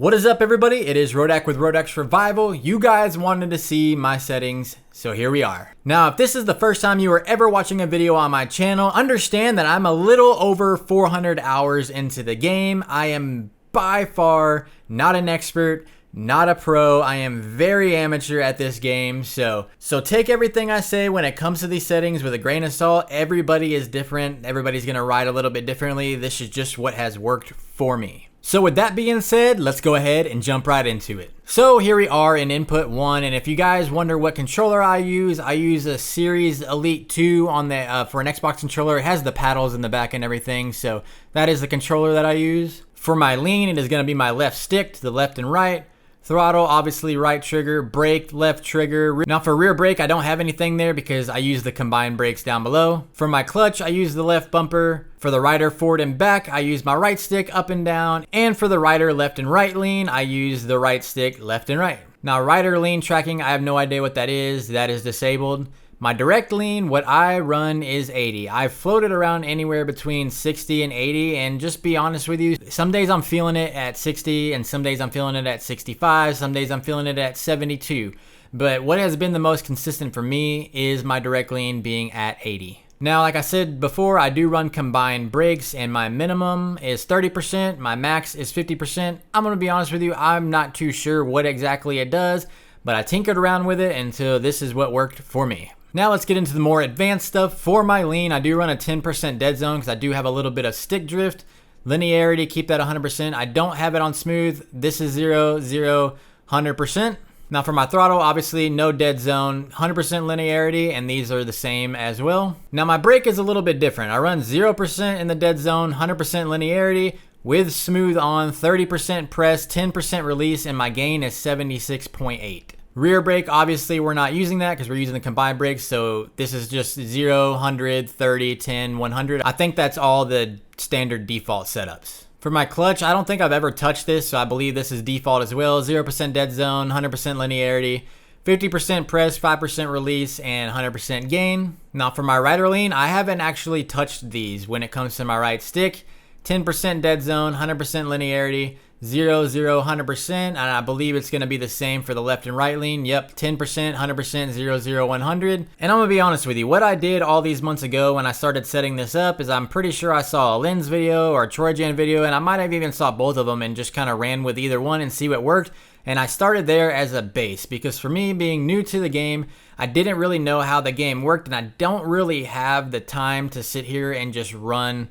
What is up, everybody? It is Rodak with Rodak Survival. You guys wanted to see my settings, so here we are. Now, if this is the first time you are ever watching a video on my channel, understand that I'm a little over 400 hours into the game. I am by far not an expert, not a pro. I am very amateur at this game, so take everything I say when it comes to these settings with a grain of salt. Everybody is different. Everybody's gonna ride a little bit differently. This is just what has worked for me. So with that being said, let's go ahead and jump right into it. So here we are in input 1, and if you guys wonder what controller I use a Series Elite 2 on the for an Xbox controller. It has the paddles in the back and everything, so that is the controller that I use. For my lean, it is going to be my left stick to the left and right. Throttle, obviously right trigger. Brake, left trigger. Now for rear brake, I don't have anything there because I use the combined brakes down below. For my clutch, I use the left bumper. For the rider forward and back, I use my right stick up and down. And for the rider left and right lean, I use the right stick left and right. Now rider lean tracking, I have no idea what that is. That is disabled. My direct lean, what I run is 80. I've floated around anywhere between 60 and 80, and just be honest with you, some days I'm feeling it at 60, and some days I'm feeling it at 65, some days I'm feeling it at 72. But what has been the most consistent for me is my direct lean being at 80. Now, like I said before, I do run combined brakes, and my minimum is 30%, my max is 50%. I'm gonna be honest with you, I'm not too sure what exactly it does, but I tinkered around with it until this is what worked for me. Now let's get into the more advanced stuff. For my lean, I do run a 10% dead zone because I do have a little bit of stick drift. Linearity, keep that 100%. I don't have it on smooth. This is 0, 0, 100%. Now for my throttle, obviously no dead zone, 100% linearity, and these are the same as well. Now my brake is a little bit different. I run 0% in the dead zone, 100% linearity, with smooth on, 30% press, 10% release, and my gain is 76.8. Rear brake, obviously we're not using that because we're using the combined brakes, so this is just 0, 100, 30, 10, 100. I think that's all the standard default setups. For my clutch, I don't think I've ever touched this, so I believe this is default as well. 0% dead zone, 100% linearity, 50% press, 5% release, and 100% gain. Now for my rider lean, I haven't actually touched these when it comes to my right stick. 10% dead zone, 100% linearity, 0, 0, 100%, and I believe it's going to be the same for the left and right lean. Yep, 10%, 100%, 0, 0, 100. And I'm going to be honest with you, what I did all these months ago when I started setting this up is I'm pretty sure I saw a Lens video or a Trojan video, and I might have even saw both of them and just kind of ran with either one and see what worked. And I started there as a base because for me, being new to the game, I didn't really know how the game worked, and I don't really have the time to sit here and just run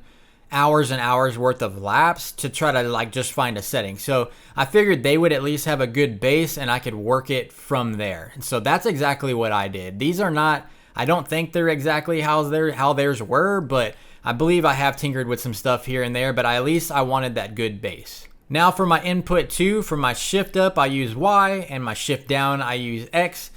hours and hours worth of laps to try to like just find a setting. So I figured they would at least have a good base and I could work it from there. And so that's exactly what I did. These are not, I don't think they're exactly how theirs were, but I believe I have tinkered with some stuff here and there, but at least I wanted that good base. Now for my input 2, for my shift up, I use Y, and my shift down, I use X.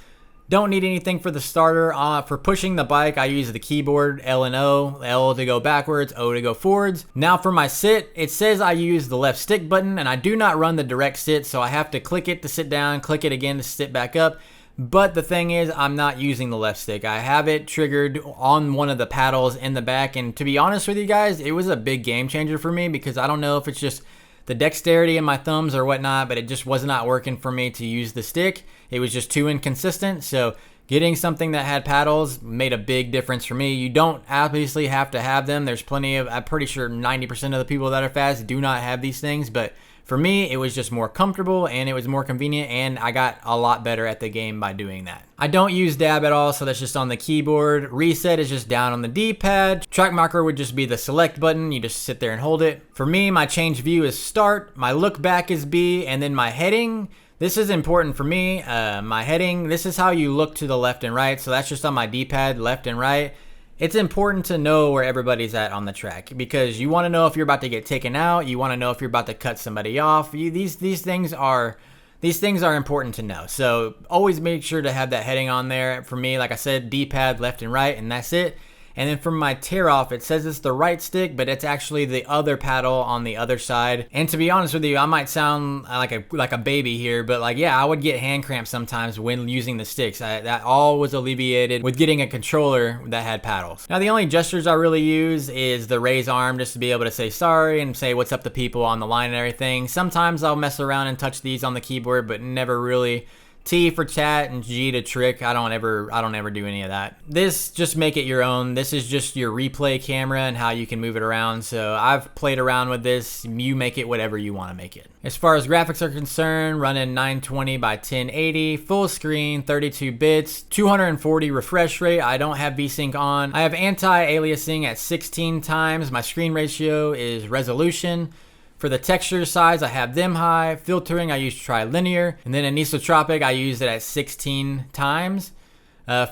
Don't need anything for the starter. For pushing the bike, I use the keyboard L and O. L to go backwards, O to go forwards. Now for my sit, it says I use the left stick button, and I do not run the direct sit, so I have to click it to sit down, click it again to sit back up. But the thing is, I'm not using the left stick. I have it triggered on one of the paddles in the back, and to be honest with you guys, it was a big game changer for me because I don't know if it's just the dexterity in my thumbs or whatnot, but it just was not working for me to use the stick. It was just too inconsistent. So getting something that had paddles made a big difference for me. You don't obviously have to have them. There's plenty of, I'm pretty sure 90% of the people that are fast do not have these things, but for me, it was just more comfortable and it was more convenient, and I got a lot better at the game by doing that. I don't use dab at all, so that's just on the keyboard. Reset is just down on the D-pad. Track marker would just be the select button. You just sit there and hold it. For me, my change view is start. My look back is B, and then my heading. This is important for me. My heading, this is how you look to the left and right, so that's just on my D-pad, left and right. It's important to know where everybody's at on the track because you want to know if you're about to get taken out. You want to know if you're about to cut somebody off. These things are important to know. So always make sure to have that heading on there. For me, like I said, D-pad left and right, and that's it. And then from my tear off, it says it's the right stick, but it's actually the other paddle on the other side. And to be honest with you, I might sound like a baby here, but like, yeah, I would get hand cramps sometimes when using the sticks. That all was alleviated with getting a controller that had paddles. Now, the only gestures I really use is the raise arm, just to be able to say sorry and say what's up to people on the line and everything. Sometimes I'll mess around and touch these on the keyboard, but never really. T for chat and G to trick. I don't ever do any of that. This, just make it your own. This is just your replay camera and how you can move it around. So I've played around with this. You make it whatever you want to make it. As far as graphics are concerned, running 920 by 1080, full screen, 32 bits, 240 refresh rate. I don't have VSync on. I have anti-aliasing at 16 times. My screen ratio is resolution. For the texture size, I have them high. Filtering, I use trilinear. And then anisotropic, I use it at 16 times.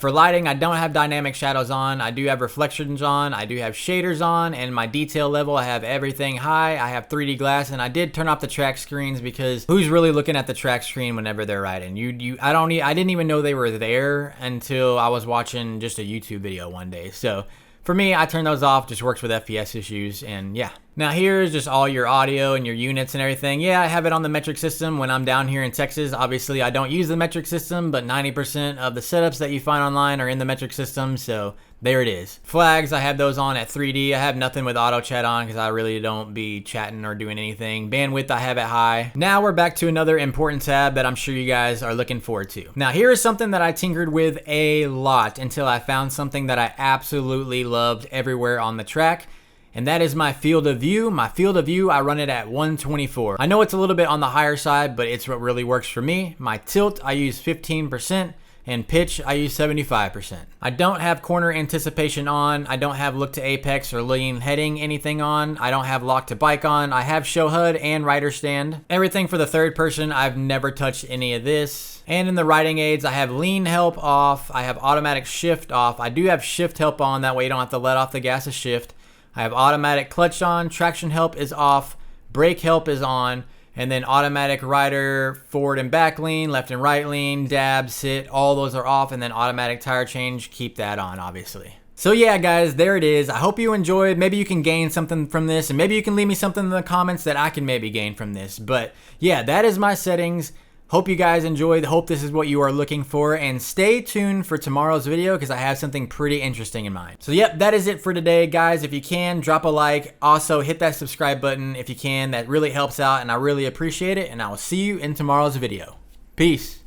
For lighting, I don't have dynamic shadows on. I do have reflections on. I do have shaders on. And my detail level, I have everything high. I have 3D glass. And I did turn off the track screens because who's really looking at the track screen whenever they're riding? I didn't even know they were there until I was watching just a YouTube video one day. So for me, I turn those off. Just works with FPS issues, and yeah. Now here's just all your audio and your units and everything. Yeah, I have it on the metric system when I'm down here in Texas. Obviously, I don't use the metric system, but 90% of the setups that you find online are in the metric system, so there it is. Flags, I have those on at 3D. I have nothing with auto chat on because I really don't be chatting or doing anything. Bandwidth, I have it high. Now we're back to another important tab that I'm sure you guys are looking forward to. Now here is something that I tinkered with a lot until I found something that I absolutely loved everywhere on the track. And that is my field of view. My field of view, I run it at 124. I know it's a little bit on the higher side, but it's what really works for me. My tilt, I use 15%. And pitch, I use 75%. I don't have corner anticipation on. I don't have look to apex or lean heading anything on. I don't have lock to bike on. I have show HUD and rider stand. Everything for the third person, I've never touched any of this. And in the riding aids, I have lean help off. I have automatic shift off. I do have shift help on. That way you don't have to let off the gas to shift. I have automatic clutch on. Traction help is off. Brake help is on. And then automatic rider, forward and back lean, left and right lean, dab, sit, all those are off. And then automatic tire change, keep that on, obviously. So yeah, guys, there it is. I hope you enjoyed. Maybe you can gain something from this, and maybe you can leave me something in the comments that I can maybe gain from this. But yeah, that is my settings. Hope you guys enjoyed. Hope this is what you are looking for, and stay tuned for tomorrow's video because I have something pretty interesting in mind. So yep, that is it for today, guys. If you can, drop a like. Also, hit that subscribe button if you can. That really helps out, and I really appreciate it, and I will see you in tomorrow's video. Peace.